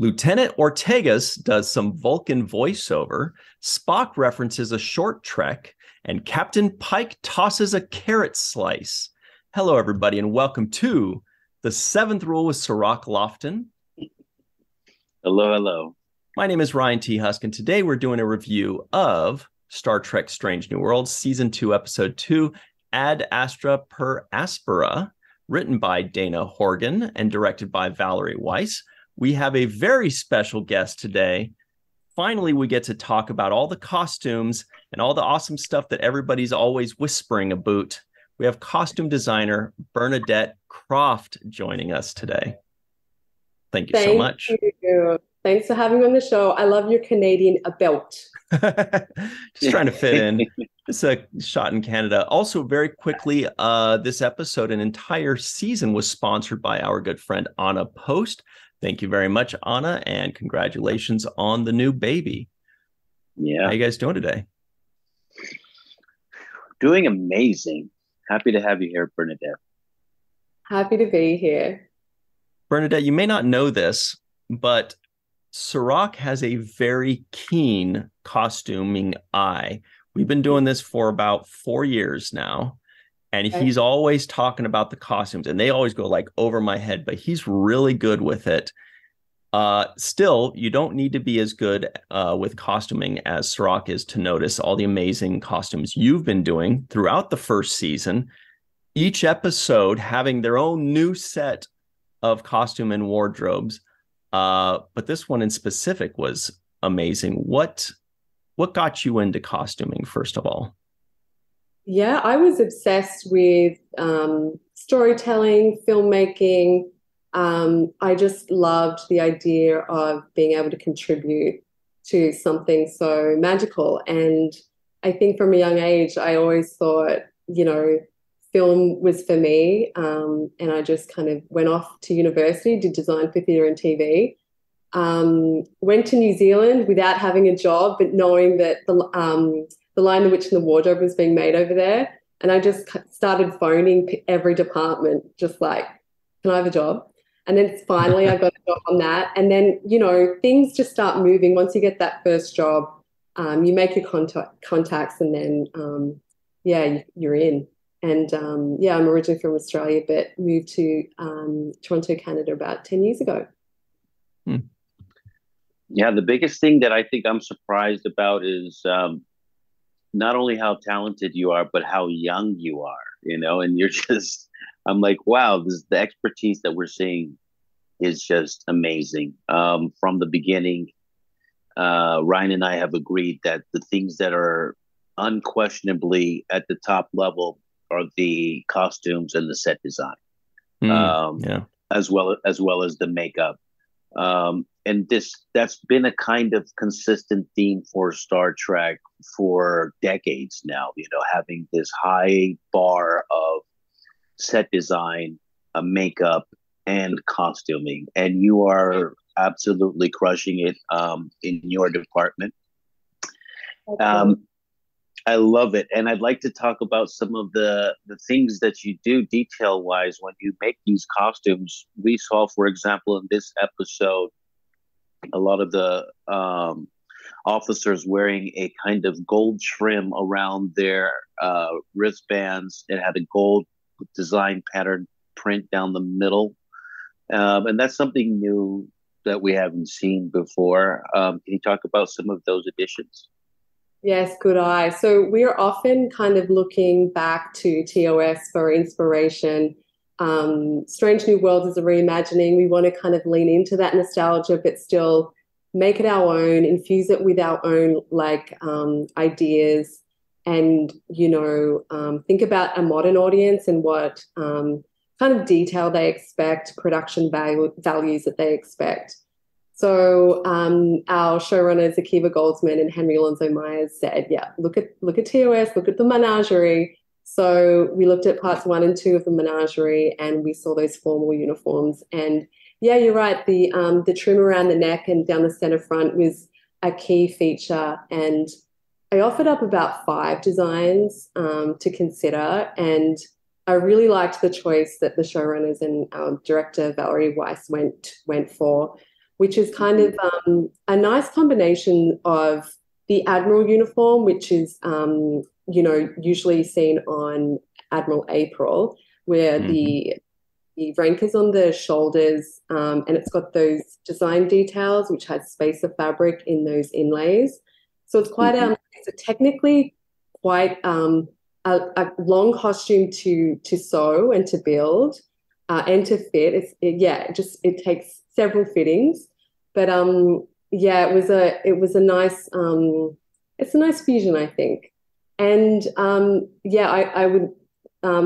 Lieutenant Ortegas does some Vulcan voiceover, Spock references a short trek, and Captain Pike tosses a carrot slice. Hello, everybody, and welcome to The Seventh Rule with Cirroc Lofton. Hello, hello. My name is Ryan T. Husk, and today we're doing a review of Star Trek Strange New Worlds, Season 2, Episode 2, Ad Astra per Aspera, written by Dana Horgan and directed by Valerie Weiss. We have a very special guest today. Finally, we get to talk about all the costumes and all the awesome stuff that everybody's always whispering about. We have costume designer Bernadette Croft joining us today. Thank you so much. Thank you. Thanks for having me on the show. I love your Canadian belt. Just trying to fit in. It's a shot in Canada. Also, very quickly, this episode, an entire season, was sponsored by our good friend Anna Post. Thank you very much, Anna, and congratulations on the new baby. Yeah. How you guys doing today? Doing amazing. Happy to have you here, Bernadette. Happy to be here. Bernadette, you may not know this, but Cirroc has a very keen costuming eye. We've been doing this for about 4 years now, and he's always talking about the costumes, and they always go like over my head, but he's really good with it. Still, you don't need to be as good with costuming as Cirroc is to notice all the amazing costumes you've been doing throughout the first season, each episode having their own new set of costume and wardrobes. But this one in specific was amazing. What got you into costuming, first of all? Yeah, I was obsessed with storytelling, filmmaking. I just loved the idea of being able to contribute to something so magical. And I think from a young age, I always thought, film was for me. And I just kind of went off to university, did design for theatre and TV. Went to New Zealand without having a job, but knowing that the Lion, the Witch, and the Wardrobe was being made over there. And I just started phoning every department, just like, can I have a job? And then finally I got a job on that. And then, things just start moving. Once you get that first job, you make your contacts and then, you're in. And, I'm originally from Australia, but moved to Toronto, Canada about 10 years ago. Yeah, the biggest thing that I think I'm surprised about is not only how talented you are, but how young you are, and you're just, I'm like, wow, the expertise that we're seeing is just amazing. From the beginning, Ryan and I have agreed that the things that are unquestionably at the top level are the costumes and the set design, as well as the makeup. And that's been a kind of consistent theme for Star Trek for decades now, having this high bar of set design, makeup, and costuming. And you are absolutely crushing it in your department. I love it. And I'd like to talk about some of the things that you do detail-wise when you make these costumes. We saw, for example, in this episode, a lot of the officers wearing a kind of gold trim around their wristbands. It had a gold design pattern print down the middle. And that's something new that we haven't seen before. Can you talk about some of those additions? Yes, good eye. So we're often kind of looking back to TOS for inspiration. Strange New Worlds is a reimagining. We want to kind of lean into that nostalgia, but still make it our own, infuse it with our own ideas, and think about a modern audience and what kind of detail they expect, production values that they expect. So our showrunners Akiva Goldsman and Henry Alonzo Myers said, look at TOS, look at the menagerie. So we looked at parts 1 and 2 of the menagerie, and we saw those formal uniforms. And yeah, you're right. The trim around the neck and down the center front was a key feature. And I offered up about 5 designs to consider, and I really liked the choice that the showrunners and our director Valerie Weiss went for, which is kind of a nice combination of the Admiral uniform, which is, usually seen on Admiral April, where the rank is on the shoulders, and it's got those design details, which has spacer fabric in those inlays. So it's quite it's a technically quite a long costume to sew and to build and to fit. It takes several fittings, but it was a nice it's a nice fusion, I think. And I would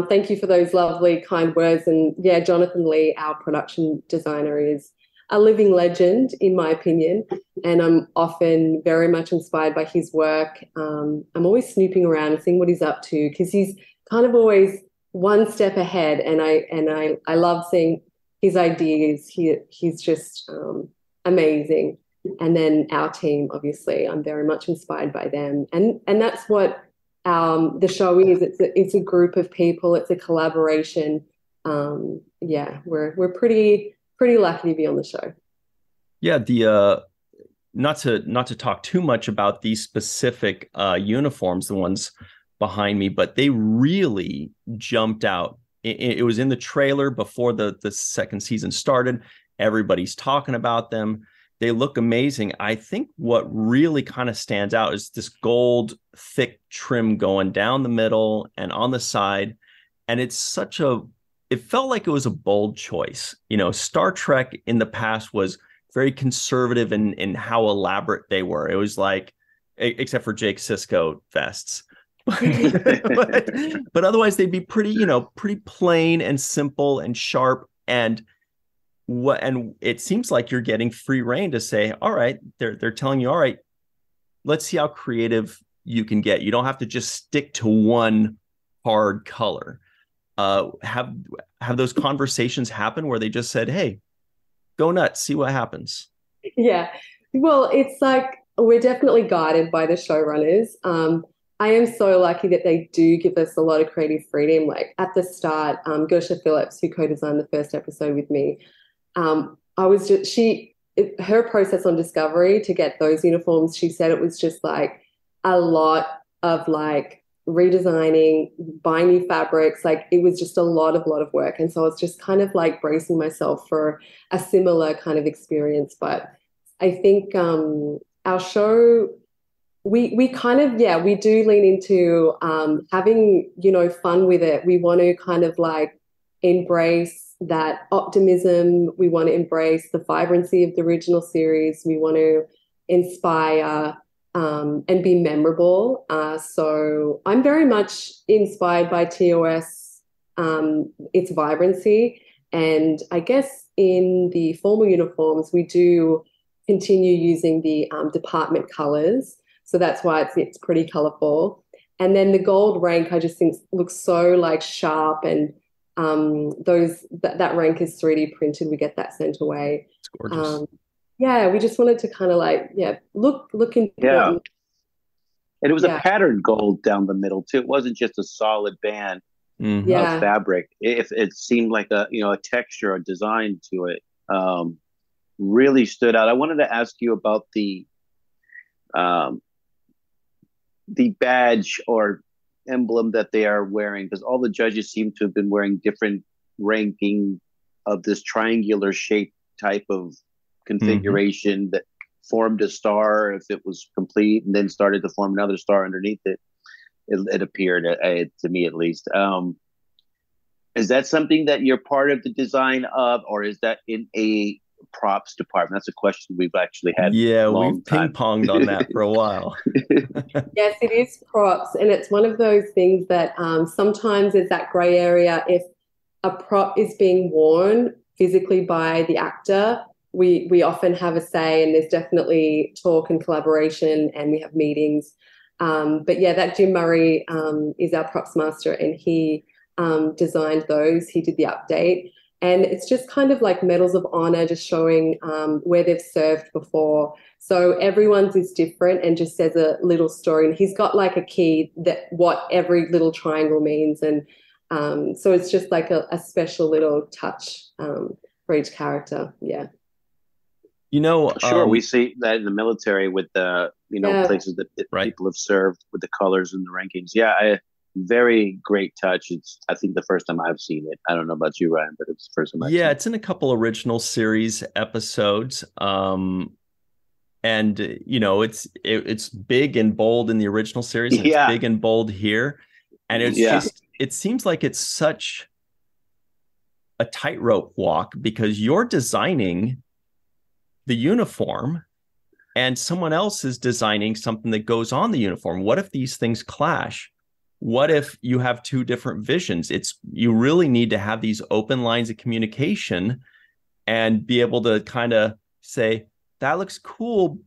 thank you for those lovely, kind words. And yeah, Jonathan Lee, our production designer, is a living legend, in my opinion. And I'm often very much inspired by his work. I'm always snooping around and seeing what he's up to, because he's kind of always one step ahead. And I love seeing his ideas. He's just amazing. And then our team, obviously, I'm very much inspired by them. And that's what the show is. It's a group of people. It's a collaboration. We're pretty lucky to be on the show. Yeah, the not to talk too much about these specific uniforms, the ones behind me, but they really jumped out. It was in the trailer before the second season started. Everybody's talking about them. They look amazing. I think what really kind of stands out is this gold thick trim going down the middle and on the side. And it felt like it was a bold choice. Star Trek in the past was very conservative in how elaborate they were. It was like, except for Jake Sisko vests. but otherwise they'd be pretty plain and simple and sharp. And it seems like you're getting free reign to say, all right, they're telling you, all right, let's see how creative you can get. You don't have to just stick to one hard color. Have those conversations happen where they just said, hey, go nuts, see what happens? Yeah. Well, it's like we're definitely guided by the showrunners. I am so lucky that they do give us a lot of creative freedom. Like at the start, Gersha Phillips, who co-designed the first episode with me, her process on Discovery to get those uniforms, she said it was just like a lot of like redesigning, buying new fabrics. Like it was just a lot of work. And so I was just kind of like bracing myself for a similar kind of experience. But I think our show, we kind of, we do lean into having, fun with it. We want to kind of like embrace that optimism. We want to embrace the vibrancy of the original series. We want to inspire and be memorable. So I'm very much inspired by TOS, its vibrancy. And I guess in the formal uniforms, we do continue using the department colors. So that's why it's pretty colorful. And then the gold rank, I just think looks so like sharp, and that rank is 3D printed. We get that sent away. It's gorgeous. We just wanted to kind of like, look into And it was a patterned gold down the middle too. It wasn't just a solid band of fabric. It seemed like a texture or design to it. Really stood out. I wanted to ask you about the badge or emblem that they are wearing, because all the judges seem to have been wearing different ranking of this triangular shape type of configuration that formed a star if it was complete, and then started to form another star underneath it. It appeared, to me at least. Is that something that you're part of the design of, or is that in a props department? That's a question we've actually had. Yeah, we've ping-ponged on that for a while. Yes, it is props, and it's one of those things that sometimes there's that gray area. If a prop is being worn physically by the actor, we often have a say, and there's definitely talk and collaboration, and we have meetings. But yeah, that Jim Murray is our props master, and he designed those. He did the update. And it's just kind of like medals of honor, just showing where they've served before. So everyone's is different and just says a little story. And he's got like a key that what every little triangle means. And so it's just like a special little touch for each character. Yeah. You know, Sure, we see that in the military with the Yeah. places that right. people have served with the colors and the rankings. Yeah, very great touch. It's I think the first time I've seen it. I don't know about you, Ryan, but it's the first time I've Yeah, seen it. it's in a couple original series episodes. And it's big and bold in the original series, and it's Yeah, big and bold here. And it's yeah, just it seems like it's such a tightrope walk because you're designing the uniform and someone else is designing something that goes on the uniform. What if these things clash? What if you have two different visions? You really need to have these open lines of communication and be able to kind of say, that looks cool,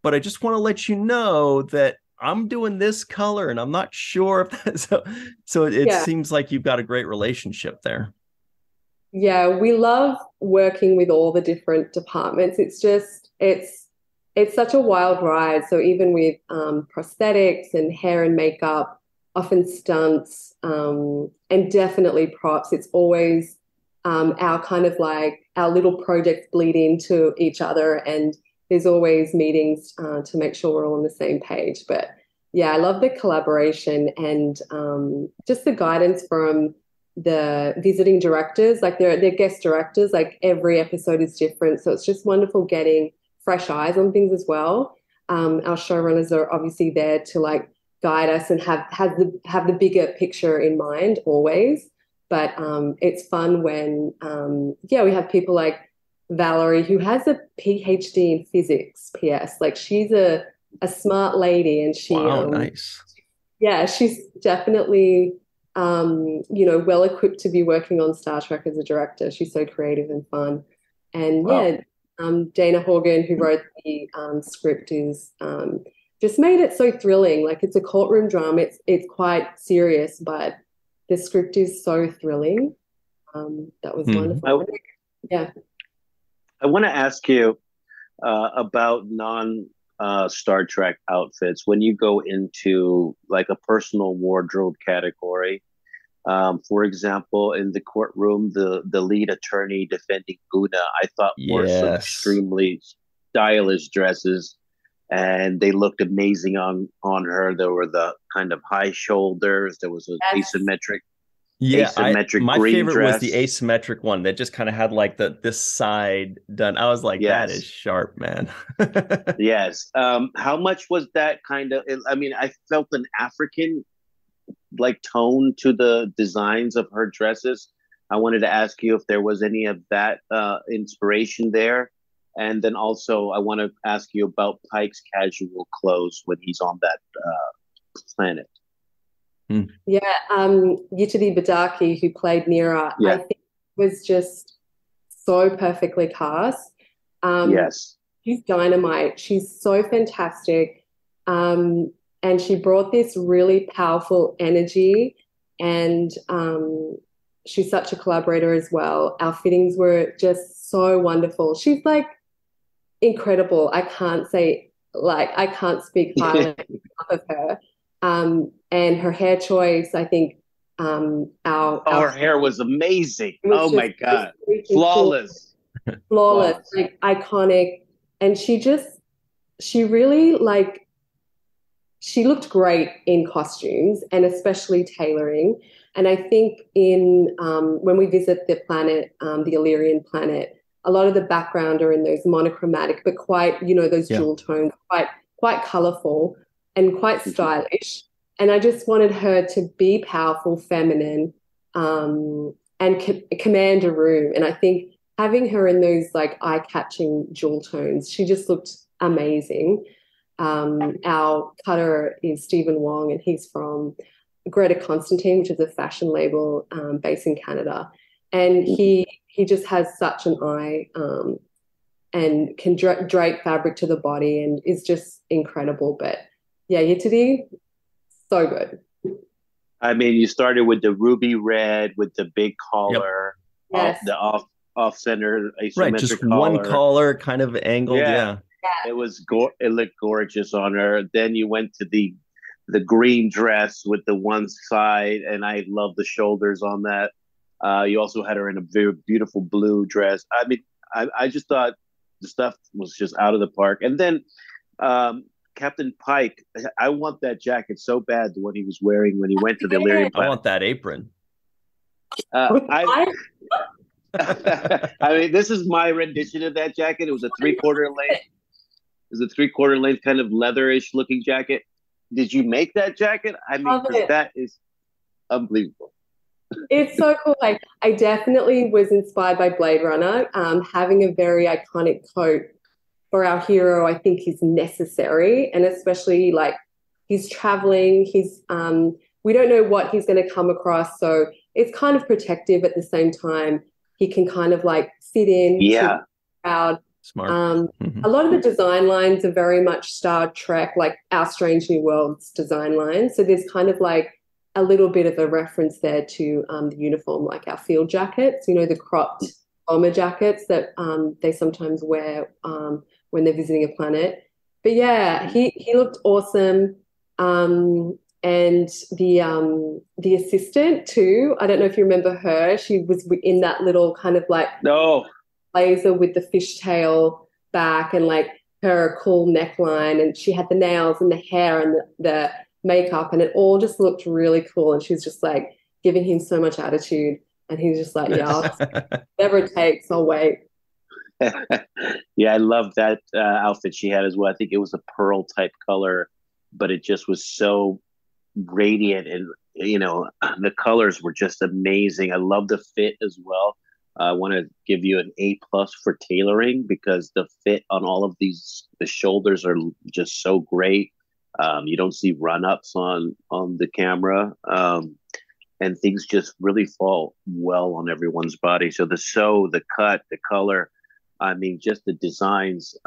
but I just want to let you know that I'm doing this color and I'm not sure if that's so it Yeah. seems like you've got a great relationship there. Yeah, we love working with all the different departments. It's such a wild ride. So even with prosthetics and hair and makeup, often stunts, and definitely props, it's always our kind of like our little projects bleed into each other, and there's always meetings to make sure we're all on the same page. But yeah, I love the collaboration and just the guidance from the visiting directors, like they're guest directors, like every episode is different. So it's just wonderful getting fresh eyes on things as well. Our showrunners are obviously there to like guide us and have the bigger picture in mind always. But it's fun when we have people like Valerie who has a PhD in physics. PS, like she's a smart lady, and Wow, nice. she's definitely well equipped to be working on Star Trek as a director. She's so creative and fun. And Wow. yeah, Dana Horgan, who wrote the script, is just made it so thrilling. Like it's a courtroom drama. It's quite serious, but the script is so thrilling. That was Hmm. wonderful. Yeah. I want to ask you about non Star Trek outfits. When you go into like a personal wardrobe category, for example, in the courtroom, the lead attorney defending Guna, I thought wore some Yes. extremely stylish dresses, and they looked amazing on her. There were the kind of high shoulders. There was an Yes. Yeah, I asymmetric my green favorite was the dress. asymmetric one that just kind of had like this side done. I was like, that is Yes. sharp, man. Yes. How much was that kind of? I mean, I felt an African like tone to the designs of her dresses. I wanted to ask you if there was any of that inspiration there, and then also I want to ask you about Pike's casual clothes when he's on that planet. Hmm. Yeah. Yitidi Badaki, who played Nira, I Yeah. think was just so perfectly cast. Um, Yes. she's dynamite. She's so fantastic. And she brought this really powerful energy, and she's such a collaborator as well. Our fittings were just so wonderful. She's like incredible. I can't speak highly enough of her. And her hair choice, I think Oh, her our hair was amazing. it was Oh just my God. freaking cool, Flawless. flawless, Flawless. like iconic. And she really like she looked great in costumes and especially tailoring. And I think in when we visit the planet, the Illyrian planet, a lot of the background are in those monochromatic, but quite, those Yeah. jewel tones, quite colorful and quite stylish. And I just wanted her to be powerful, feminine, and command a room. And I think having her in those like eye-catching jewel tones, she just looked amazing. Our cutter is Stephen Wong, and he's from Greta Constantine, which is a fashion label based in Canada. And he just has such an eye, and can drape fabric to the body and is just incredible. But yeah, Yitidi, so good. I mean, you started with the ruby red with the big Yep. collar, Yes. the off center Right, just asymmetric one collar. collar kind of angled. Yeah, Yeah. it looked gorgeous on her. Then you went to the green dress with the one side, and I love the shoulders on that. You also had her in a very beautiful blue dress. I mean, I just thought The stuff was just out of the park. And then Captain Pike, I want that jacket so bad, the one he was wearing when he went to the Illyrian planet. I want that apron. I mean, this is my rendition of that jacket. It was a 3/4 length. It was a 3/4 length kind of leatherish looking jacket. Did you make that jacket? I mean, that is unbelievable. It's so cool. Like, I definitely was inspired by Blade Runner. Having a very iconic coat for our hero, I think, is necessary, and especially like he's traveling. We don't know what he's going to come across, so it's kind of protective at the same time. He can kind of like fit in. Yeah. Crowd. Smart. A lot of the design lines are very much Star Trek, like our Strange New Worlds design lines. So there's kind of like a little bit of a reference there to the uniform, like our field jackets, the cropped bomber jackets that they sometimes wear when they're visiting a planet. But yeah, he looked awesome. And the assistant too, I don't know if you remember her. She was in that little kind of like blazer with the fishtail back and like her cool neckline, and she had the nails and the hair and the makeup, and it all just looked really cool. And she's just like giving him so much attitude, and he's just like, yeah, whatever it takes, I'll wait. Yeah, I love that outfit she had as well. I think it was a pearl type color, but it just was so radiant, and the colors were just amazing. I love the fit as well. I want to give you an A+ for tailoring, because the fit on all of the shoulders are just so great. You don't see run-ups on the camera, and things just really fall well on everyone's body. So the cut, the color, I mean, just the designs,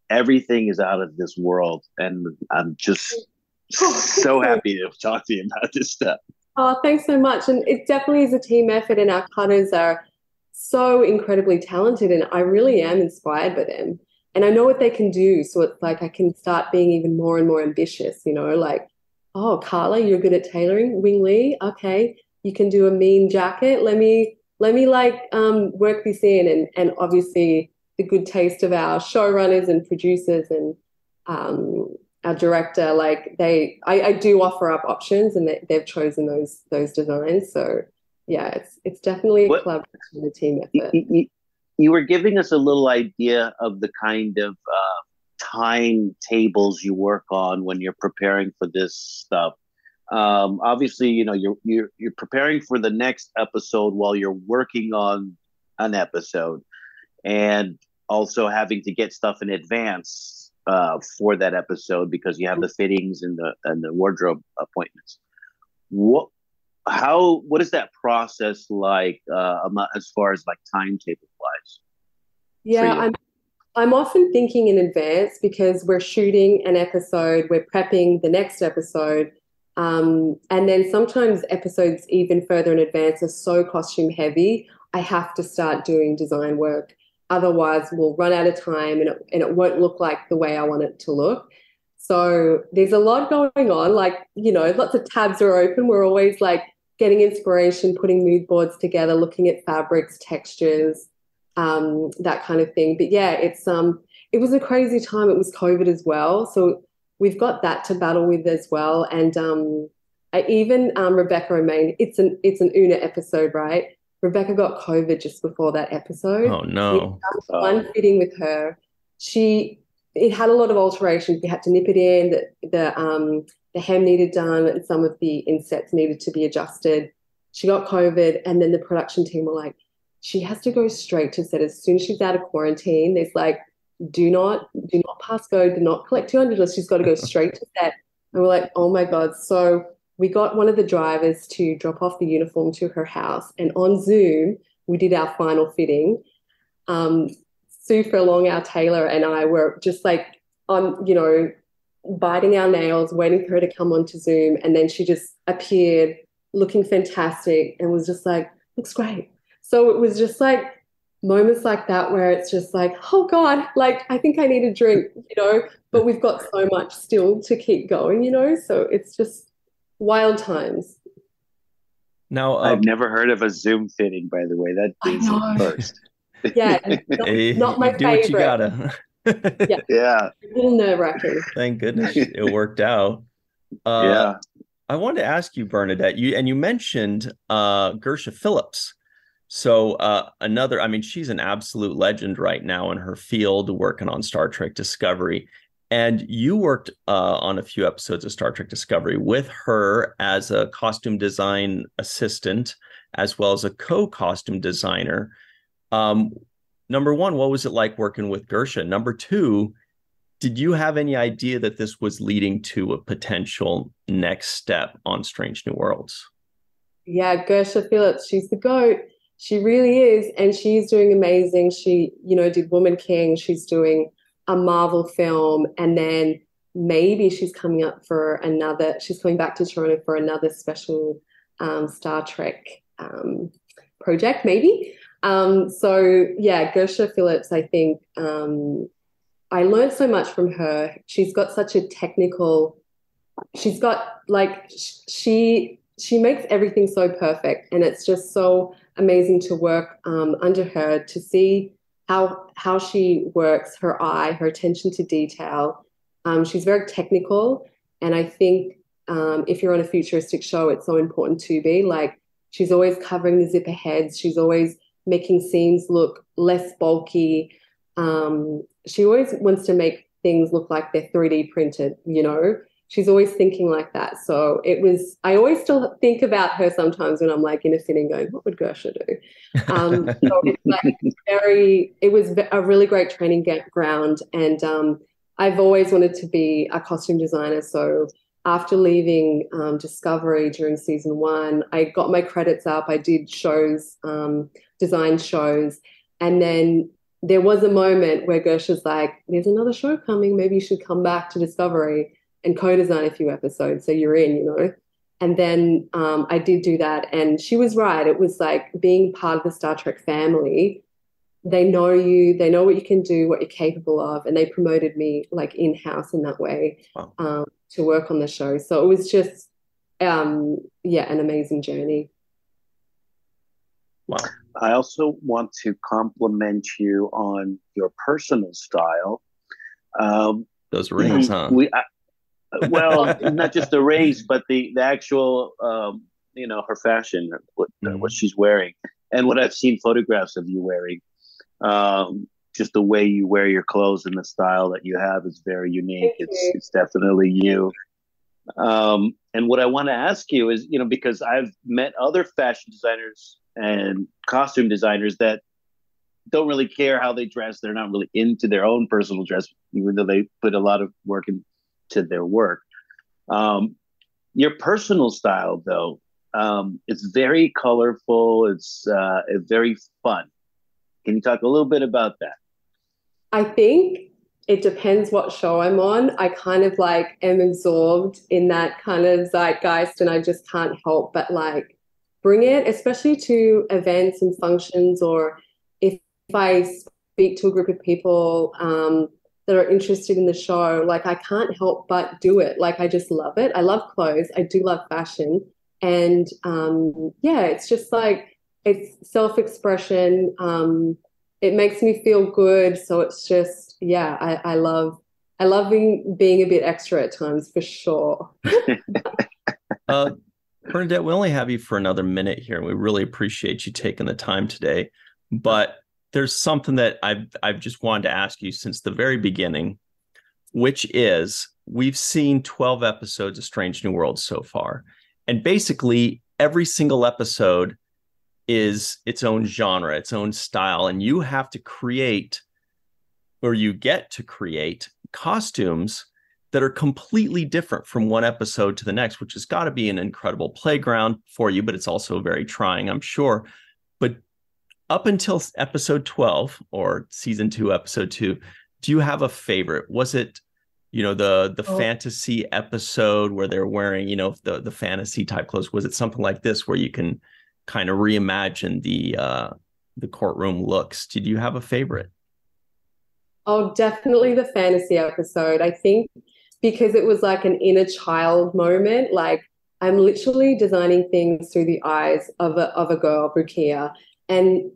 everything is out of this world, and I'm just so happy to talk to you about this stuff. Oh, thanks so much. And it definitely is a team effort, and our cutters are so incredibly talented, and I really am inspired by them. And I know what they can do, so it's like I can start being even more and more ambitious, like, oh, Carla, you're good at tailoring. Wing Lee, okay, you can do a mean jacket. Let me like work this in, and obviously the good taste of our showrunners and producers and our director, like I do offer up options, and they've chosen those designs. So yeah, it's definitely a collaboration, a team effort. You were giving us a little idea of the kind of timetables you work on when you're preparing for this stuff. Obviously, you're preparing for the next episode while you're working on an episode, and also having to get stuff in advance for that episode, because you have the fittings and the wardrobe appointments. What is that process like as far as like timetable wise? Yeah, I'm often thinking in advance, because we're shooting an episode, we're prepping the next episode, and then sometimes episodes even further in advance are so costume heavy, I have to start doing design work. Otherwise, we'll run out of time, and it won't look like the way I want it to look. So there's a lot going on, like, lots of tabs are open. We're always like getting inspiration, putting mood boards together, looking at fabrics, textures, that kind of thing. But yeah, it was a crazy time. It was COVID as well, so we've got that to battle with as well. And Rebecca Romaine, it's an Una episode, right? Rebecca got COVID just before that episode. Oh no! One fitting with her, it had a lot of alterations. We had to nip it in. The hem needed done, and some of the insets needed to be adjusted. She got COVID, and then the production team were like, she has to go straight to set as soon as she's out of quarantine. There's like, do not pass go, do not collect $200. She's got to go straight to set. And we're like, oh my God. So we got one of the drivers to drop off the uniform to her house, and on Zoom, we did our final fitting. Sue Furlong, our tailor, and I were just like biting our nails, waiting for her to come onto Zoom, and then she just appeared looking fantastic and was just like, looks great. So it was just like moments like that where it's just like, oh God, like I think I need a drink, but we've got so much still to keep going, so it's just wild times. Now, I've never heard of a Zoom fitting, by the way. That is the first. Yeah, not my you do what you favorite. gotta. Yeah, Yeah, a little nerve-wracking. Thank goodness it worked out. Uh, yeah. I wanted to ask you, Bernadette, you mentioned Gersha Phillips. So another, I mean, she's an absolute legend right now in her field, working on Star Trek Discovery. And you worked on a few episodes of Star Trek Discovery with her as a costume design assistant, as well as a co-costume designer. Um, Number one, what was it like working with Gersha? Number two, did you have any idea that this was leading to a potential next step on Strange New Worlds? Yeah, Gersha Phillips, she's the GOAT. She really is, and she's doing amazing. She, did Woman King. She's doing a Marvel film, and then maybe she's coming she's coming back to Toronto for another special Star Trek project, maybe. So yeah, Gersha Phillips, I think I learned so much from her. She's got such a she's got like, she makes everything so perfect, and it's just so amazing to work under her, to see how she works, her eye, her attention to detail. She's very technical, and I think if you're on a futuristic show, it's so important to be like, she's always covering the zipper heads. She's always making scenes look less bulky. She always wants to make things look like they're 3D printed, She's always thinking like that. So I always still think about her sometimes when I'm like in a fitting going, what would Gersha do? So it's like it was a really great training ground. And I've always wanted to be a costume designer. So after leaving Discovery during season 1, I got my credits up. I did shows, design shows. And then there was a moment where Gersha's like, there's another show coming. Maybe you should come back to Discovery and co-design a few episodes, so you're in. And then I did do that, and she was right. It was like being part of the Star Trek family. They know you, they know what you can do, what you're capable of, and they promoted me like in-house in that way. Wow. To work on the show. So it was just, an amazing journey. Wow. I also want to compliment you on your personal style. Those rings, huh? Well, not just the rings, but the actual, her fashion, what she's wearing, and what I've seen photographs of you wearing. Just the way you wear your clothes and the style that you have is very unique. It's definitely you. And what I want to ask you is, because I've met other fashion designers and costume designers that don't really care how they dress. They're not really into their own personal dress, even though they put a lot of work into their work. Your personal style, though, it's very colorful. It's very fun. Can you talk a little bit about that? I think it depends what show I'm on. I kind of like am absorbed in that kind of zeitgeist, and I just can't help but like bring it, especially to events and functions, or if I speak to a group of people that are interested in the show, like I can't help but do it. Like I just love it. I love clothes. I do love fashion. And it's just like, it's self-expression. It makes me feel good. So it's just, I love being a bit extra at times, for sure. Bernadette, we only have you for another minute here, and we really appreciate you taking the time today. But there's something that I've just wanted to ask you since the very beginning, which is, we've seen 12 episodes of Strange New Worlds so far. And basically every single episode is its own genre, its own style. And you have to create, or you get to create, costumes that are completely different from one episode to the next, which has got to be an incredible playground for you, but it's also very trying, I'm sure. But up until episode 12 or season 2, episode 2, do you have a favorite? Was it, the fantasy episode where they're wearing, the fantasy type clothes? Was it something like this where you can kind of reimagine the courtroom looks? Did you have a favorite? Oh, definitely the fantasy episode. I think because it was like an inner child moment. Like I'm literally designing things through the eyes of a girl, Rukia. And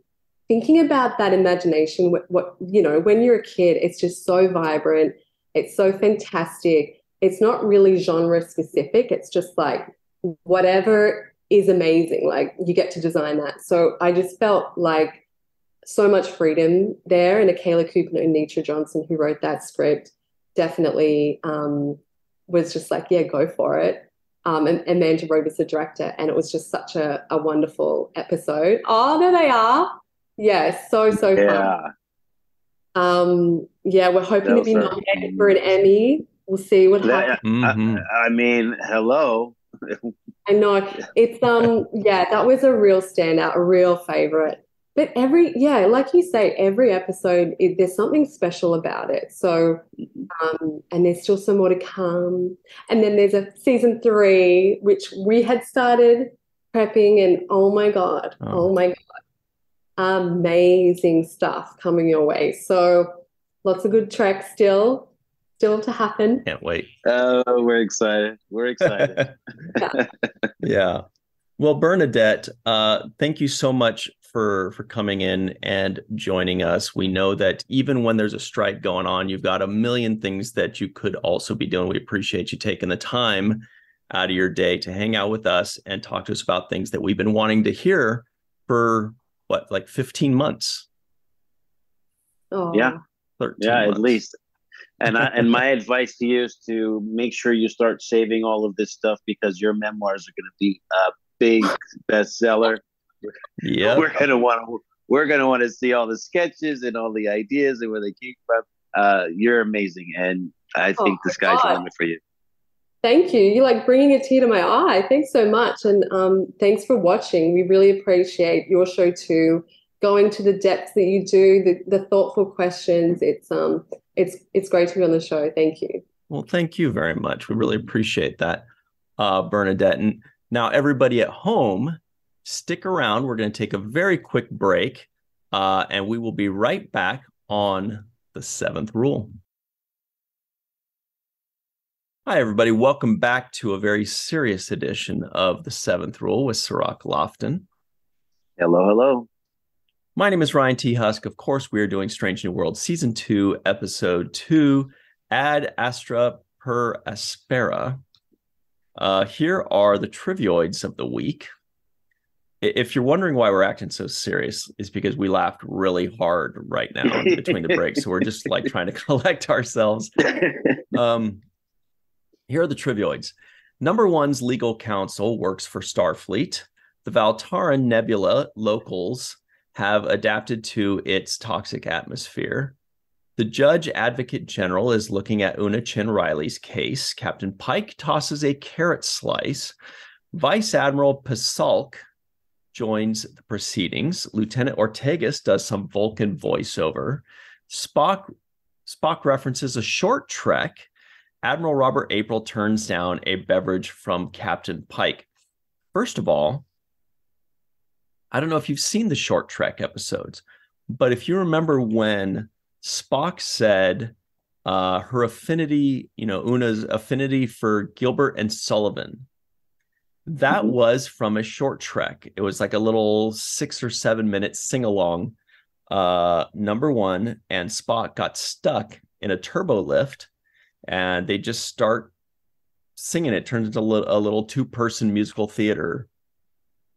thinking about that imagination, what, you know, when you're a kid, it's just so vibrant. It's so fantastic. It's not really genre specific. It's just like whatever is amazing, like you get to design that. So I just felt like so much freedom there. And Akela Cooper and Nitra Johnson, who wrote that script, definitely was just like, yeah, go for it. And Amanda Rowe was the director, and it was just such a wonderful episode. Oh, there they are. Yeah, so fun. Yeah, we're hoping to be nominated for an Emmy. We'll see what happens. I mean, hello. I know. It's yeah, that was a real standout, a real favorite. But like you say, every episode, there's something special about it. So, and there's still some more to come. And then there's a season 3, which we had started prepping, and oh my God, amazing stuff coming your way. So lots of good tracks still to happen. Can't wait. Oh, we're excited. We're excited. Yeah. Well, Bernadette, thank you so much for coming in and joining us. We know that even when there's a strike going on, you've got a million things that you could also be doing. We appreciate you taking the time out of your day to hang out with us and talk to us about things that we've been wanting to hear for like 15 months. Oh. Yeah. 13 months. At least. And my advice to you is to make sure you start saving all of this stuff, because your memoirs are going to be a big bestseller. Yeah, we're gonna want to see all the sketches and all the ideas and where they came from. You're amazing, and I think the sky's the limit for you. Thank you. You're like bringing a tear to my eye. Thanks so much, and thanks for watching. We really appreciate your show too. Going to the depths that you do, the thoughtful questions. It's great to be on the show. Thank you. Well, thank you very much. We really appreciate that, Bernadette. And now everybody at home, stick around. We're going to take a very quick break, and we will be right back on The Seventh Rule. Hi, everybody. Welcome back to a very serious edition of The Seventh Rule with Cirroc Lofton. Hello, hello. My name is Ryan T. Husk. Of course, we are doing Strange New World Season 2, Episode 2, Ad Astra per Aspera. Here are the trivioids of the week. If you're wondering why we're acting so serious, it's because we laughed really hard right now in between the breaks. So we're just like trying to collect ourselves. Here are the trivioids. Number 1's legal counsel works for Starfleet. The Valtaran Nebula locals have adapted to its toxic atmosphere. The Judge Advocate General is looking at Una Chin Riley's case. Captain Pike tosses a carrot slice. Vice Admiral Pasalk joins the proceedings. Lieutenant Ortegas does some Vulcan voiceover. Spock references a short trek. Admiral Robert April turns down a beverage from Captain Pike. First of all, I don't know if you've seen the short trek episodes, but if you remember when Spock said her affinity, Una's affinity for Gilbert and Sullivan, that was from a short trek. It was like a little 6 or 7 minute sing along, number 1, and Spock got stuck in a turbo lift, and they just start singing. It turns into a little 2-person musical theater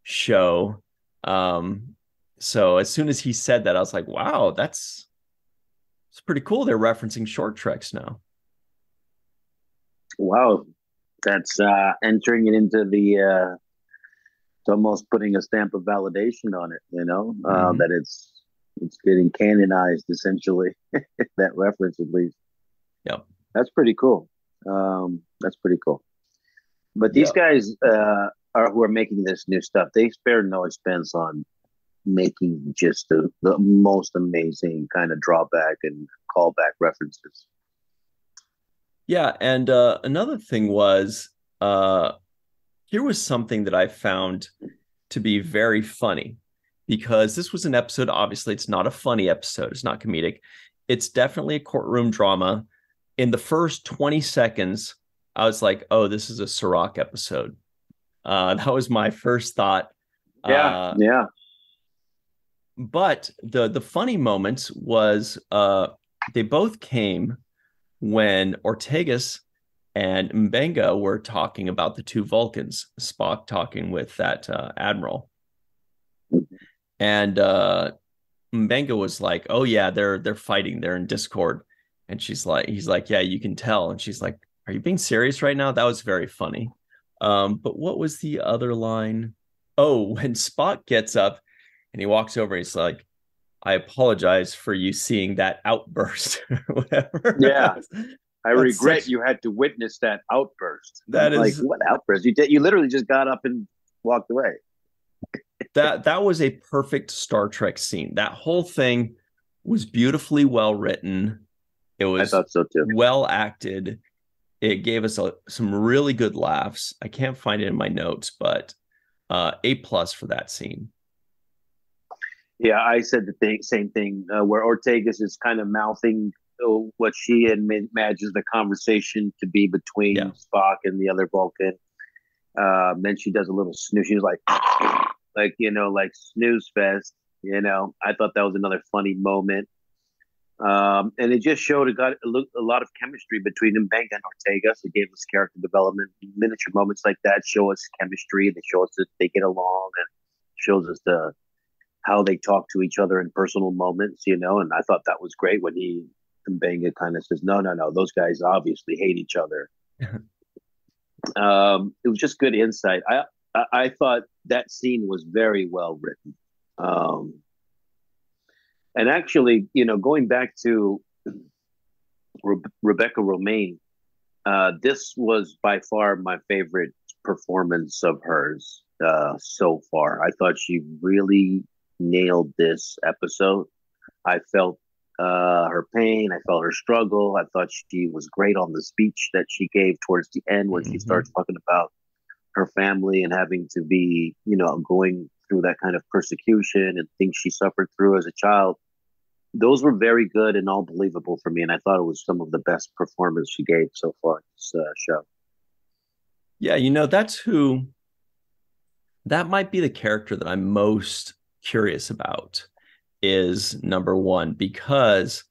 show. So as soon as he said that, I was like, wow, it's pretty cool. They're referencing short treks now. Wow. That's entering it into the it's almost putting a stamp of validation on it, that it's getting canonized essentially. That reference, at least. Yep. That's pretty cool. That's pretty cool. But these guys who are making this new stuff, they spare no expense on making just the most amazing kind of drawback and callback references. Yeah, and another thing was, here was something that I found to be very funny, because this was an episode, obviously it's not a funny episode, it's not comedic, it's definitely a courtroom drama. In the first 20 seconds, I was like, oh, this is a Cirroc episode. That was my first thought. Yeah. But the funny moments was they both came when Ortegas and Mbenga were talking about the two Vulcans, Spock talking with that admiral. And Mbenga was like, "Oh yeah, they're fighting. They're in Discord." And he's like, "Yeah, you can tell." And she's like, "Are you being serious right now?" That was very funny. But what was the other line? Oh, when Spock gets up and he walks over, he's like, "I apologize for you seeing that outburst," or whatever. Yeah. I That's regret such you had to witness that outburst. I'm that like, is what outburst? You literally just got up and walked away. that was a perfect Star Trek scene. That whole thing was beautifully well written. It I was thought so too. well acted. It gave us some really good laughs. I can't find it in my notes, but A plus for that scene. Yeah, I said the same thing where Ortegas is kind of mouthing what she imagines the conversation to be between Yeah. Spock and the other Vulcan. Then she does a little snooze. She's like like snooze fest. I thought that was another funny moment. And it just showed a lot of chemistry between Mbenga and Ortegas. It gave us character development, miniature moments like that show us chemistry. They show us that they get along, and shows us how they talk to each other in personal moments. And I thought that was great when Mbenga kind of says, "No, no, no, those guys obviously hate each other." It was just good insight. I thought that scene was very well written. And actually, going back to Rebecca Romijn, this was by far my favorite performance of hers so far. I thought she really nailed this episode. I felt her pain. I felt her struggle. I thought she was great on the speech that she gave towards the end when she starts talking about her family and having to be, going through that kind of persecution and things she suffered through as a child. Those were very good and all believable for me. And I thought it was some of the best performance she gave so far in this show. Yeah, that might be the character that I'm most curious about is number one, because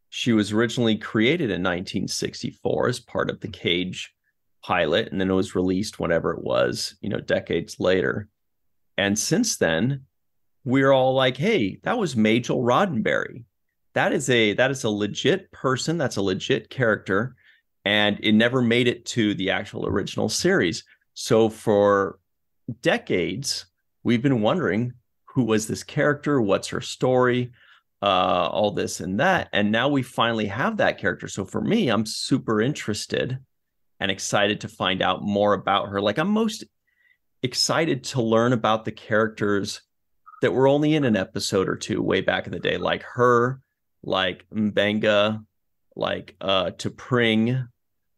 she was originally created in 1964 as part of the Cage pilot, and then it was released whenever it was, decades later. And since then, we're all like, hey, that was Majel Roddenberry. That is a legit person, that's a legit character, and it never made it to the actual original series. So for decades, we've been wondering who was this character, what's her story, all this and that. And now we finally have that character. So for me, I'm super interested and excited to find out more about her. Like, I'm most excited to learn about the characters that were only in an episode or two way back in the day, like her, like Mbenga, like T'Pring,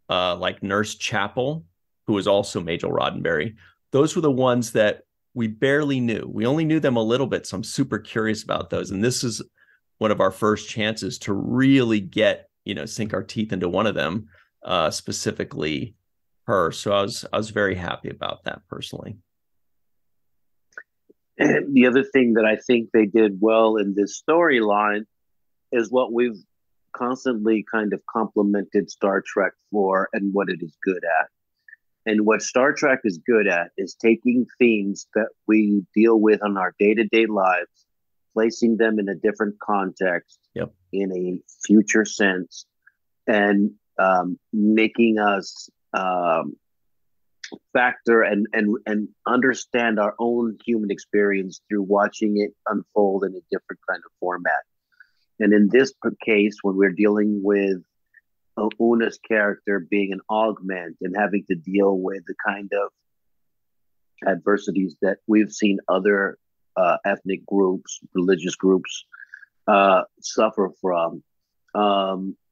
like Nurse Chapel, who was also Majel Roddenberry. Those were the ones that we barely knew. We only knew them a little bit, so I'm super curious about those. And this is one of our first chances to really sink our teeth into one of them, specifically her. So I was very happy about that personally. And the other thing that I think they did well in this storyline is what we've constantly kind of complimented Star Trek for and what it is good at. And what Star Trek is good at is taking themes that we deal with on our day-to-day lives, placing them in a different context, in a future sense, and making us factor and understand our own human experience through watching it unfold in a different kind of format. And in this case, when we're dealing with Una's character being an augment and having to deal with the kind of adversities that we've seen other ethnic groups, religious groups suffer from,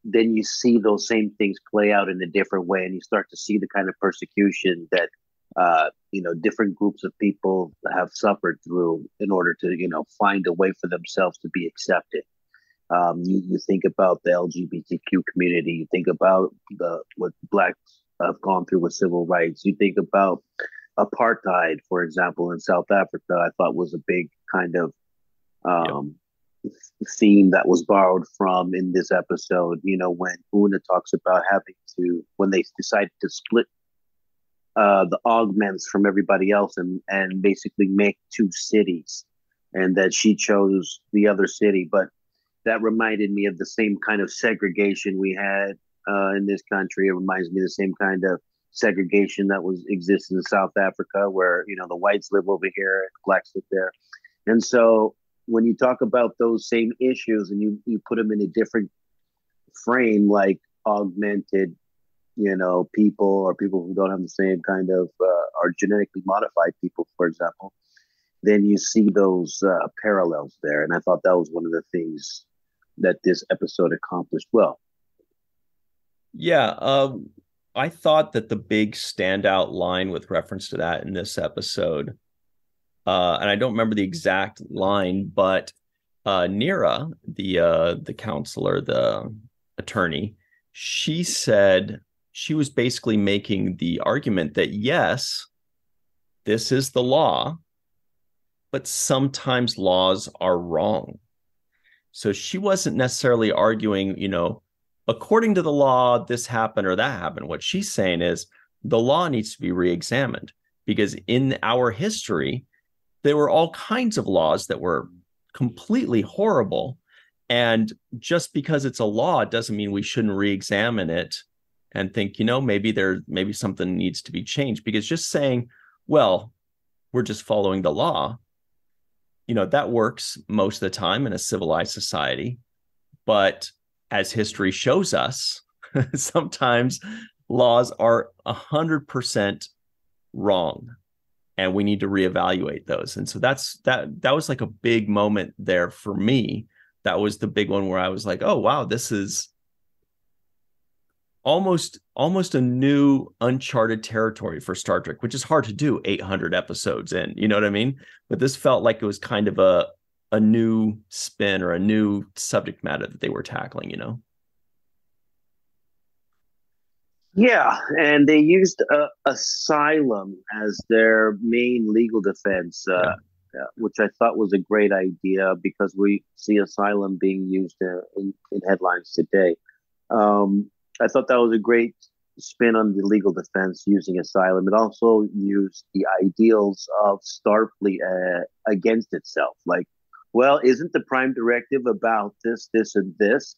then you see those same things play out in a different way, and you start to see the kind of persecution that different groups of people have suffered through in order to find a way for themselves to be accepted. You think about the LGBTQ community. You think about what blacks have gone through with civil rights. You think about apartheid, for example, in South Africa. I thought was a big kind of Yep. theme that was borrowed from in this episode. When Gruner talks about having to, when they decided to split the augments from everybody else and basically make two cities, and that she chose the other city. But that reminded me of the same kind of segregation we had in this country. It reminds me of the same kind of segregation that exists in South Africa, where the whites live over here and blacks live there. And so when you talk about those same issues and you put them in a different frame, like augmented, people, or people who don't have the same kind of are genetically modified people, for example, then you see those parallels there. And I thought that was one of the things that this episode accomplished well. Yeah, I thought that the big standout line with reference to that in this episode, and I don't remember the exact line, but Neera, the counselor, the attorney, she said she was basically making the argument that yes, this is the law, but sometimes laws are wrong. So she wasn't necessarily arguing, according to the law, this happened or that happened. What she's saying is the law needs to be reexamined, because in our history, there were all kinds of laws that were completely horrible. And just because it's a law, it doesn't mean we shouldn't reexamine it and think, maybe something needs to be changed. Because just saying, well, we're just following the law, that works most of the time in a civilized society. But as history shows us, sometimes laws are 100% wrong, and we need to reevaluate those. And so that was like a big moment there for me. That was the big one where I was like, oh, wow, this is almost a new uncharted territory for Star Trek, which is hard to do 800 episodes in, you know what I mean? But this felt like it was kind of a new spin or a new subject matter that they were tackling, Yeah, and they used asylum as their main legal defense, which I thought was a great idea, because we see asylum being used in headlines today. I thought that was a great spin on the legal defense using asylum. It also used the ideals of Starfleet against itself. Like, well, isn't the Prime Directive about this, this, and this?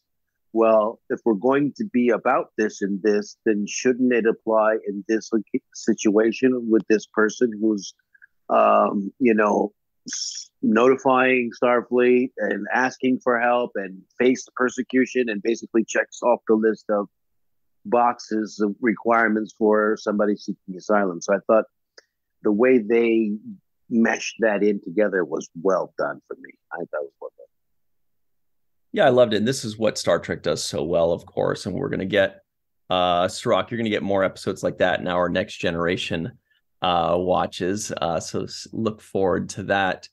Well, if we're going to be about this and this, then shouldn't it apply in this situation with this person who's, notifying Starfleet and asking for help and face persecution and basically checks off the list of boxes of requirements for somebody seeking asylum. So I thought the way they meshed that in together was well done for me. I thought it was well done. Yeah, I loved it. And this is what Star Trek does so well, of course. And we're going to get, Cirroc, you're going to get more episodes like that in our Next Generation watches. So look forward to that.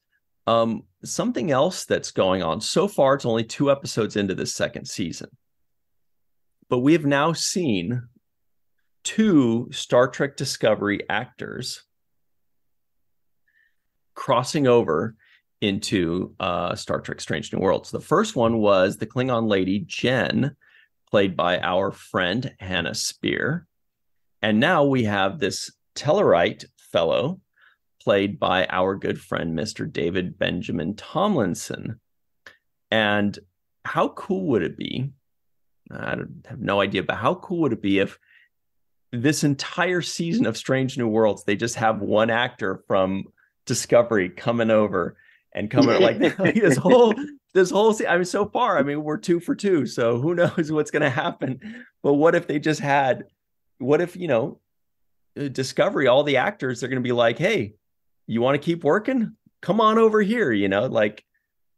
Something else that's going on. So far, it's only 2 episodes into this second season. But we have now seen 2 Star Trek Discovery actors crossing over into Star Trek Strange New Worlds. The first one was the Klingon lady, Jen, played by our friend Hannah Spear. And now we have this Tellarite fellow, played by our good friend, Mr. David Benjamin Tomlinson. And how cool would it be? I have no idea, but how cool would it be if this entire season of Strange New Worlds, they just have one actor from Discovery coming over and coming like this whole I mean, so far, I mean, we're 2 for 2, so who knows what's going to happen. But what if they just had, what if, Discovery, all the actors, they're going to be like, hey, you want to keep working? Come on over here, like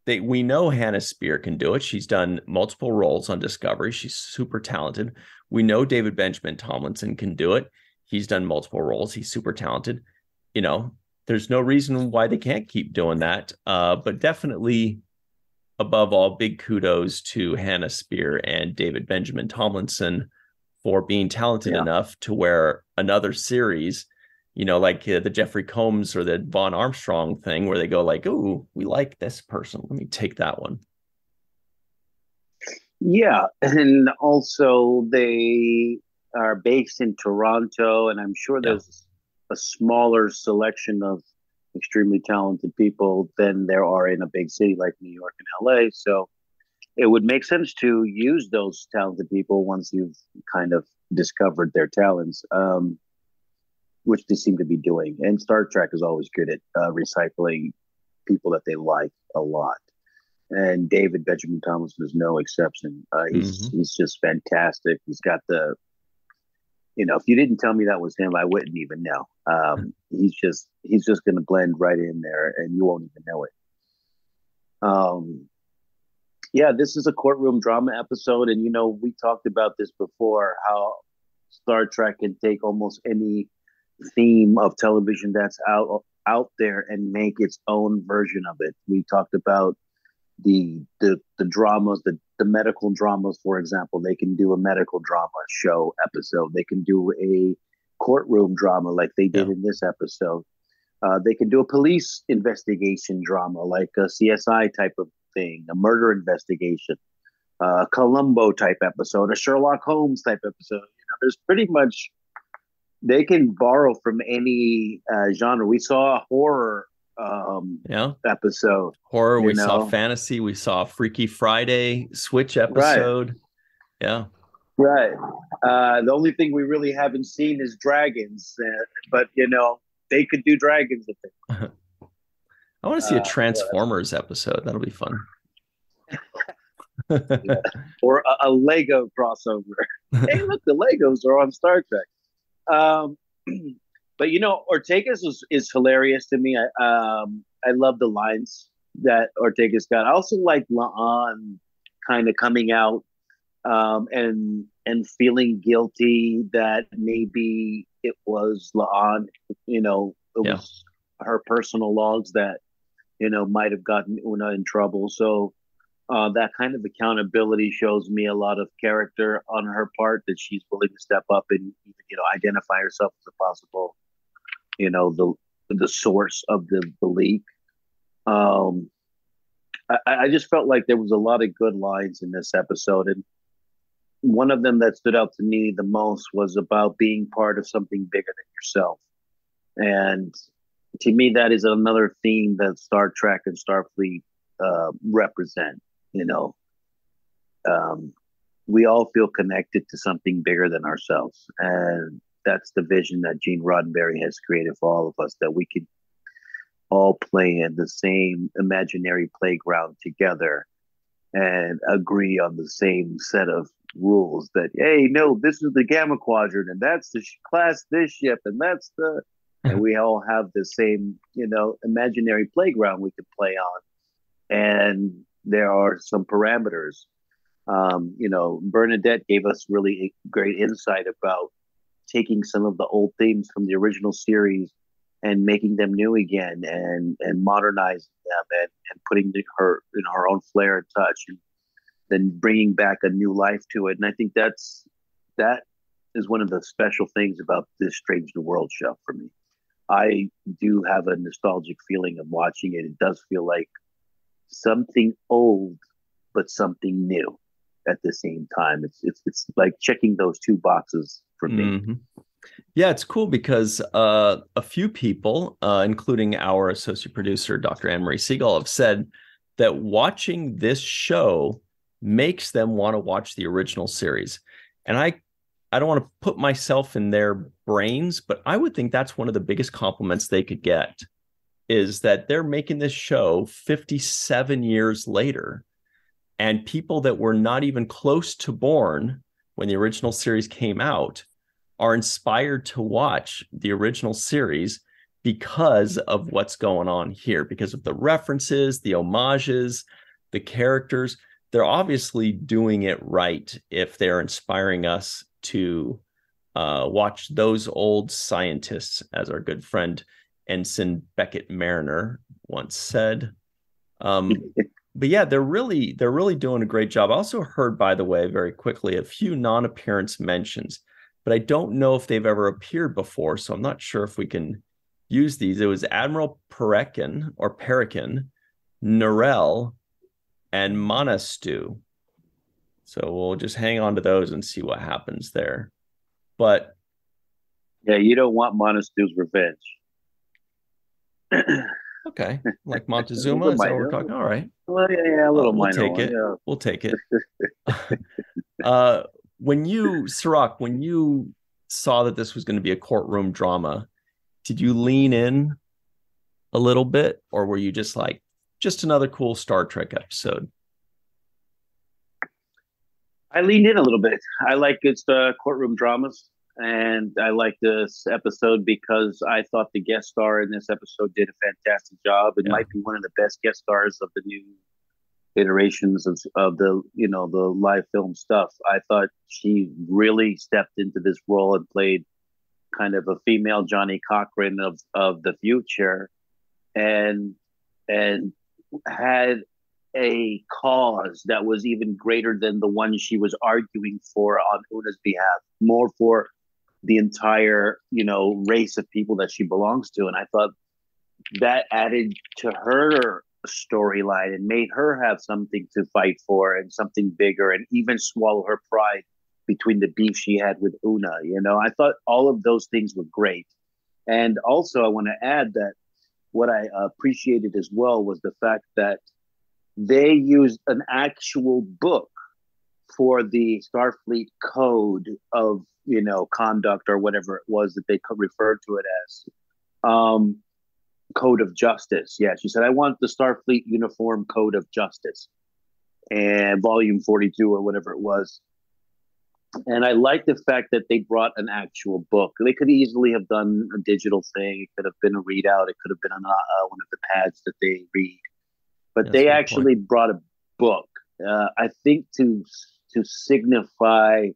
we know Hannah Spear can do it. She's done multiple roles on Discovery. She's super talented. We know David Benjamin Tomlinson can do it. He's done multiple roles. He's super talented. There's no reason why they can't keep doing that. But definitely, above all, big kudos to Hannah Spear and David Benjamin Tomlinson for being talented enough to where another series, like the Jeffrey Combs or the Vaughn Armstrong thing where they go like, "Ooh, we like this person. Let me take that one." Yeah, and also they are based in Toronto, and I'm sure Yeah. there's a smaller selection of extremely talented people than there are in a big city like New York and LA. So it would make sense to use those talented people once you've kind of discovered their talents, which they seem to be doing. And Star Trek is always good at recycling people that they like a lot. And David Benjamin Thomas is no exception. He's just fantastic. He's got if you didn't tell me that was him, I wouldn't even know. He's just going to blend right in there, and you won't even know it. Yeah, this is a courtroom drama episode, and we talked about this before. How Star Trek can take almost any theme of television that's out there and make its own version of it. We talked about the dramas, the medical dramas, for example. They can do a medical drama show episode. They can do a courtroom drama like they did in this episode. They can do a police investigation drama like a CSI type of thing, a murder investigation, a Columbo type episode, a Sherlock Holmes type episode. There's pretty much, they can borrow from any genre. We saw a horror episode. Horror, we saw fantasy, we saw Freaky Friday Switch episode. Right. Yeah. Right. The only thing we really haven't seen is dragons, but they could do dragons with it. I want to see a Transformers episode. That'll be fun. Yeah. Or a Lego crossover. Hey, look, the Legos are on Star Trek. But Ortega's is hilarious to me. I love the lines that Ortega's got. I also like La'an kind of coming out and feeling guilty that maybe it was La'an. It was her personal logs that might have gotten Una in trouble. So that kind of accountability shows me a lot of character on her part, that she's willing to step up and identify herself as a possible the source of the leak. I just felt like there was a lot of good lines in this episode, and one of them that stood out to me the most was about being part of something bigger than yourself. And to me, that is another theme that Star Trek and Starfleet represent. We all feel connected to something bigger than ourselves, and that's the vision that Gene Roddenberry has created for all of us, that we can all play in the same imaginary playground together and agree on the same set of rules, that, hey, no, this is the Gamma Quadrant, and that's the class this ship, and that's the... And we all have the same, imaginary playground we can play on. And there are some parameters. Bernadette gave us really great insight about taking some of the old themes from the original series and making them new again, and modernizing them, and putting her own flair and touch, and then bringing back a new life to it. And I think that is one of the special things about this Strange New World show for me. I do have a nostalgic feeling of watching it. It does feel like something old, but something new at the same time. It's like checking those two boxes for me. Mm-hmm. Yeah, it's cool because a few people, including our associate producer, Dr. Anne-Marie Segal, have said that watching this show makes them want to watch the original series. And I don't want to put myself in their brains, but I would think that's one of the biggest compliments they could get, is that they're making this show 57 years later, and people that were not even close to born when the original series came out are inspired to watch the original series because of what's going on here, because of the references, the homages, the characters. They're obviously doing it right if they're inspiring us to watch those old scientists, as our good friend Ensign Beckett Mariner once said. But yeah, they're really doing a great job. I also heard, by the way, very quickly, a few non-appearance mentions. but I don't know if they've ever appeared before, so I'm not sure if we can use these. It was Admiral Perekin, Norel, and Monastu. So we'll just hang on to those and see what happens there. But yeah, you don't want Monastu's revenge. okay, like Montezuma, is that what we're talking? All right. Well, yeah, a little we'll minor take one. it. Yeah. We'll take it. Cirroc, when you saw that this was going to be a courtroom drama, did you lean in a little bit, or were you just like, just another cool Star Trek episode? I leaned in a little bit. I like it's the courtroom dramas, and I like this episode because I thought the guest star in this episode did a fantastic job. It might be one of the best guest stars of the new iterations of the the live film stuff. I thought she really stepped into this role and played kind of a female Johnny Cochran of the future, and had a cause that was even greater than the one she was arguing for on Una's behalf, more for the entire, race of people that she belongs to. And I thought that added to her storyline and made her have something to fight for and something bigger, and even swallow her pride between the beef she had with Una. I thought all of those things were great. And also I want to add that what I appreciated as well was the fact that they used an actual book for the Starfleet code of, conduct, or whatever it was that they referred to it as, code of justice. Yeah, she said, I want the Starfleet uniform code of justice, and volume 42 or whatever it was. And I like the fact that they brought an actual book. They could easily have done a digital thing. It could have been a readout. It could have been on one of the pads that they read. But they actually brought a book, I think, to signify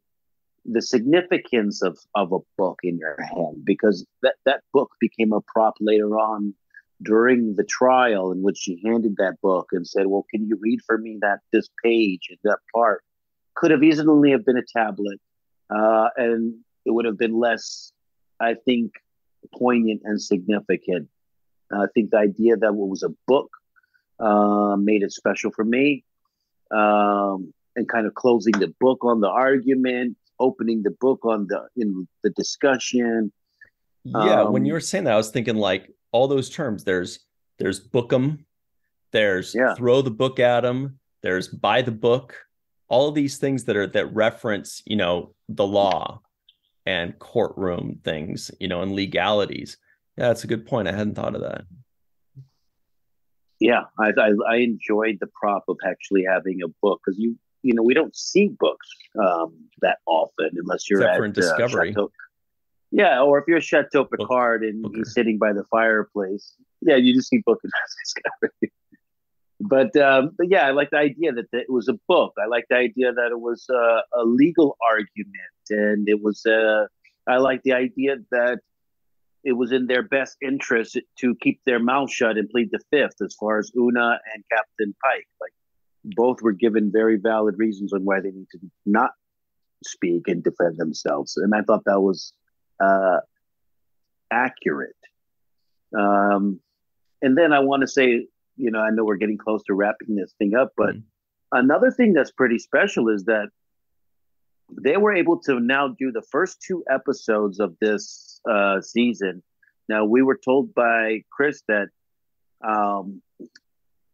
the significance of a book in your hand, because that book became a prop later on during the trial, in which she handed that book and said, well, can you read for me this page and that part? Could have easily have been a tablet, and it would have been less, I think, poignant and significant. I think the idea that it was a book made it special for me, and kind of closing the book on the argument, opening the book on the discussion. Yeah, when you were saying that, I was thinking like all those terms. There's book 'em, there's throw the book at 'em, there's buy the book. All of these things that reference, the law and courtroom things, and legalities. Yeah, that's a good point. I hadn't thought of that. Yeah, I enjoyed the prop of actually having a book, because we don't see books that often unless you're except for in Discovery. Chateau. Yeah, or if you're Chateau Picard and he's sitting by the fireplace. Yeah, you just see book in Discovery. But yeah, I like the idea that it was a book. I like the idea that it was a legal argument, and it was. I like the idea that it was in their best interest to keep their mouth shut and plead the fifth, as far as Una and Captain Pike. Like, both were given very valid reasons on why they need to not speak and defend themselves, and I thought that was accurate. And then I want to say, I know we're getting close to wrapping this thing up, but another thing that's pretty special is that they were able to now do the first 2 episodes of this season. Now, we were told by Chris that,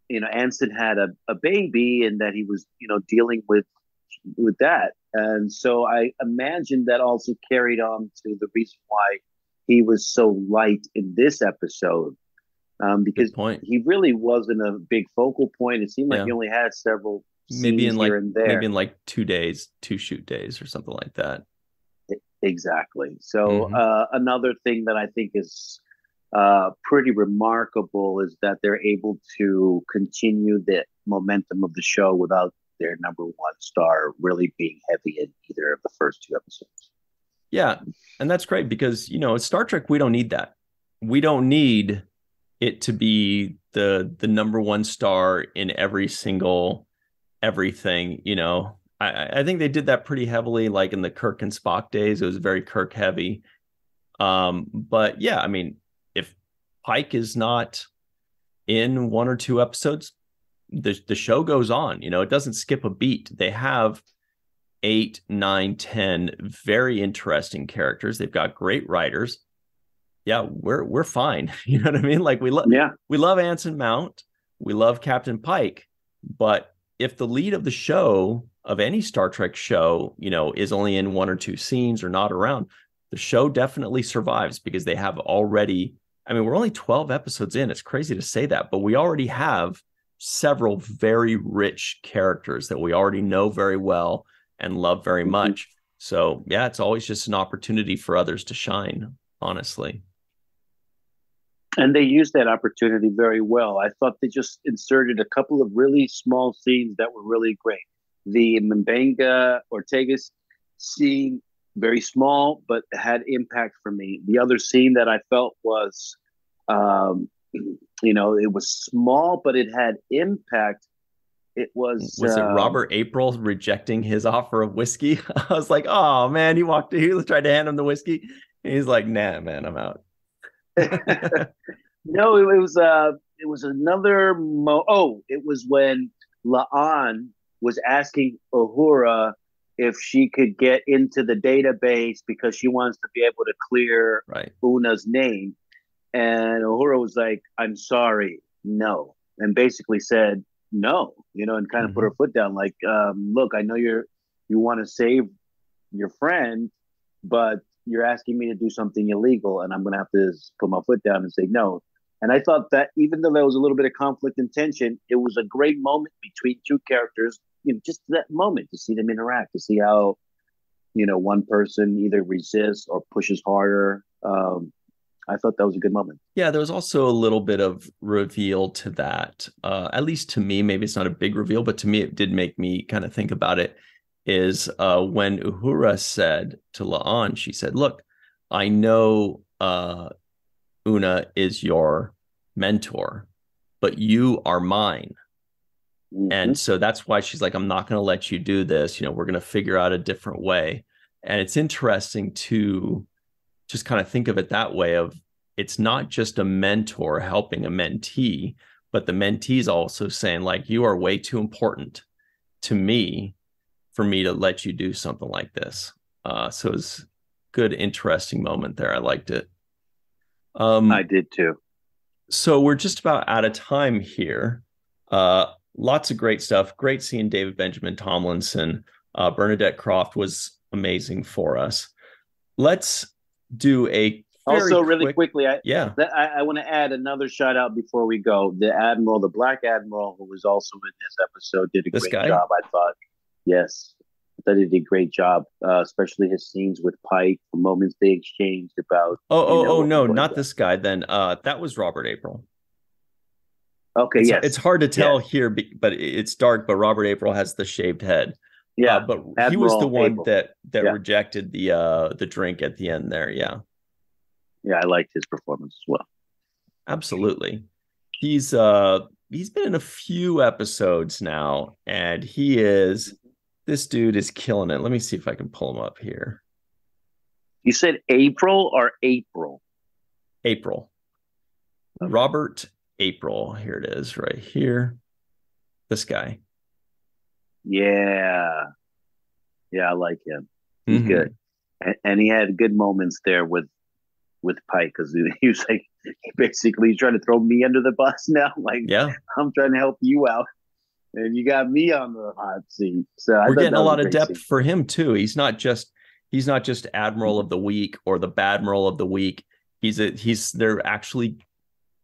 Anson had a baby, and that he was, dealing with that. And so I imagine that also carried on to the reason why he was so light in this episode. Because he really wasn't a big focal point. It seemed like he only had several scenes here and there. Maybe in like 2 days, 2 shoot days or something like that. Exactly. So another thing that I think is pretty remarkable is that they're able to continue the momentum of the show without their number 1 star really being heavy in either of the first 2 episodes. Yeah, and that's great because, Star Trek, we don't need that. We don't need it to be the number 1 star in every single everything, I think they did that pretty heavily, like in the Kirk and Spock days. It was very Kirk heavy. But yeah, I mean, if Pike is not in one or two episodes, the show goes on. It doesn't skip a beat. They have 8, 9, 10 very interesting characters. They've got great writers. Yeah, we're fine. You know what I mean? Like we love Anson Mount, we love Captain Pike, but if the lead of the show, of any Star Trek show, is only in one or two scenes or not around, the show definitely survives because they have already. I mean, we're only 12 episodes in. It's crazy to say that, but we already have several very rich characters that we already know very well and love very much. So yeah, it's always just an opportunity for others to shine, honestly. And they used that opportunity very well. I thought they just inserted a couple of really small scenes that were really great. The Mbenga Ortega's scene, very small, but had impact for me. The other scene that I felt was, it was small, but it had impact. It was it Robert April rejecting his offer of whiskey? I was like, oh man, he tried to hand him the whiskey. And he's like, nah, man, I'm out. No, it was another it was when La'an was asking Uhura if she could get into the database because she wants to be able to clear Una's name. And Uhura was like, I'm sorry, no. And basically said no, and kind of put her foot down, like, look, I know you want to save your friend, but you're asking me to do something illegal, and I'm going to have to put my foot down and say no. And I thought that even though there was a little bit of conflict and tension, it was a great moment between two characters, just that moment to see them interact, to see how, one person either resists or pushes harder. I thought that was a good moment. Yeah, there was also a little bit of reveal to that. At least to me, maybe it's not a big reveal, but to me, it did make me kind of think about it. Is when Uhura said to La'an, she said, look, I know Una is your mentor, but you are mine. And so that's why she's like, I'm not going to let you do this. We're going to figure out a different way. And it's interesting to just kind of think of it that way of it's not just a mentor helping a mentee, but the mentee is also saying like, you are way too important to me for me to let you do something like this. So it was a good, interesting moment there. I liked it. I did too. So we're just about out of time here. Lots of great stuff. Great seeing David Benjamin Tomlinson. Bernadette Croft was amazing for us. Let's do a really quickly. I want to add another shout out before we go. The Black Admiral, who was also in this episode, did a great job. I thought. Yes, I thought he did a great job, especially his scenes with Pike, the moments they exchanged about. No, not this guy. Then that was Robert April. Okay, it's hard to tell here, but it's dark. But Robert April has the shaved head. Yeah, but Admiral he was the one April. that rejected the drink at the end there. Yeah, I liked his performance as well. Absolutely, he's been in a few episodes now, and this dude is killing it. Let me see if I can pull him up here. You said April or April? April. Okay. Robert April. Here it is, right here. This guy. Yeah, I like him. He's good, and he had good moments there with Pike because he was like, basically, he's trying to throw me under the bus now. Like, I'm trying to help you out, and you got me on the hot seat. So we're getting a lot of depth for him too. He's not just Admiral of the Week or the Badmiral of the Week. They're actually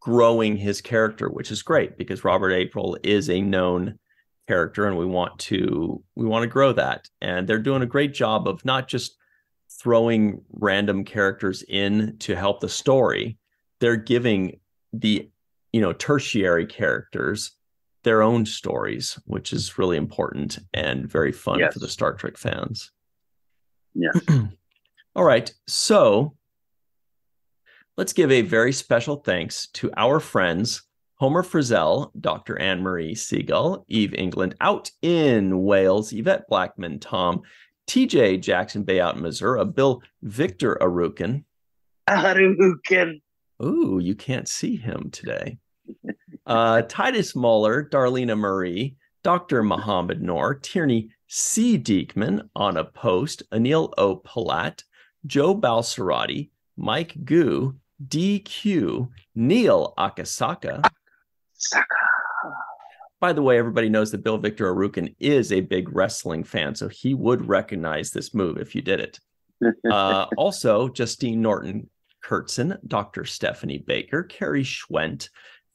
growing his character, which is great because Robert April is a known character, and we want to grow that. And they're doing a great job of not just throwing random characters in to help the story. They're giving the tertiary characters their own stories, which is really important and very fun for the Star Trek fans. Yeah. All right, so let's give a very special thanks to our friends Homer Frizzell, Dr. Anne-Marie Segal, Eve England out in Wales, Yvette Blackmon-Tom, TJ Jackson-Bey out in Missouri, Bill Victor Arucan. Arucan. Ooh, you can't see him today. Titus Mohler, Darlena Marie, Dr. Mohamed Noor, Tierney C. Dieckmann, Anna Post, Anil O. Polat, Joe Balsarotti, Mike Gu, Dequeue, Neal Akasaka. By the way, everybody knows that Bill Victor Arucan is a big wrestling fan, so he would recognize this move if you did it. Also, Justine Norton-Kertson, Dr. Stephanie Baker, Carrie Schwent,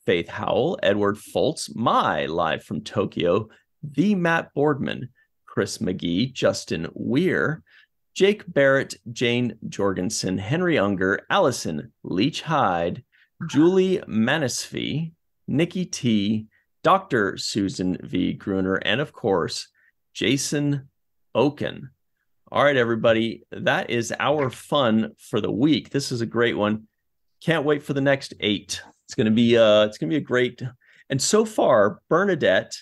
Faith Howell, Edward Foltz, live from Tokyo, the Matt Boardman, Chris McGee, Justin Weir, Jake Barrett, Jane Jorgensen, Henry Unger, Allison Leach-Heid, Julie Manisfi, Nikki T, Dr. Susan V. Gruner, and of course, Jason Okun. All right, everybody, that is our fun for the week. This is a great one. Can't wait for the next 8. It's gonna be a great. And so far, Bernadette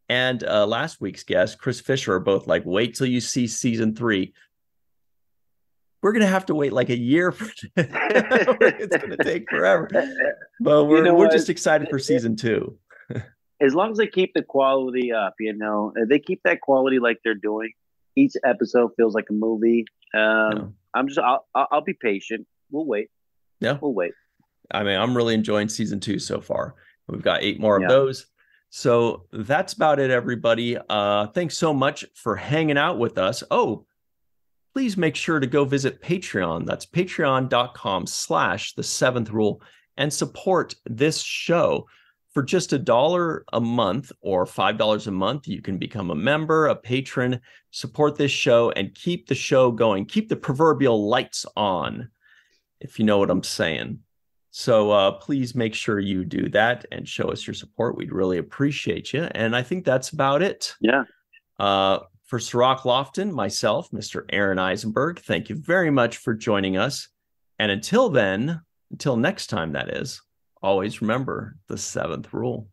and last week's guest, Chris Fisher, are both like, wait till you see season 3. We're gonna have to wait like a year for it. It's gonna take forever. But we're just excited for season 2. As long as they keep the quality up, they keep that quality like they're doing. Each episode feels like a movie. I'll be patient. We'll wait. Yeah, we'll wait. I mean, I'm really enjoying season 2 so far. We've got 8 more of those. So that's about it, everybody. Thanks so much for hanging out with us. Oh, please make sure to go visit Patreon. That's patreon.com/the7th-rule and support this show. For just $1 a month or $5 a month, you can become a member, a patron, support this show, and keep the show going. Keep the proverbial lights on, if you know what I'm saying. So please make sure you do that and show us your support. We'd really appreciate you. And I think that's about it. Yeah. For Cirroc Lofton, myself, Mr. Aaron Eisenberg, thank you very much for joining us. And until next time, that is, always remember the 7th rule.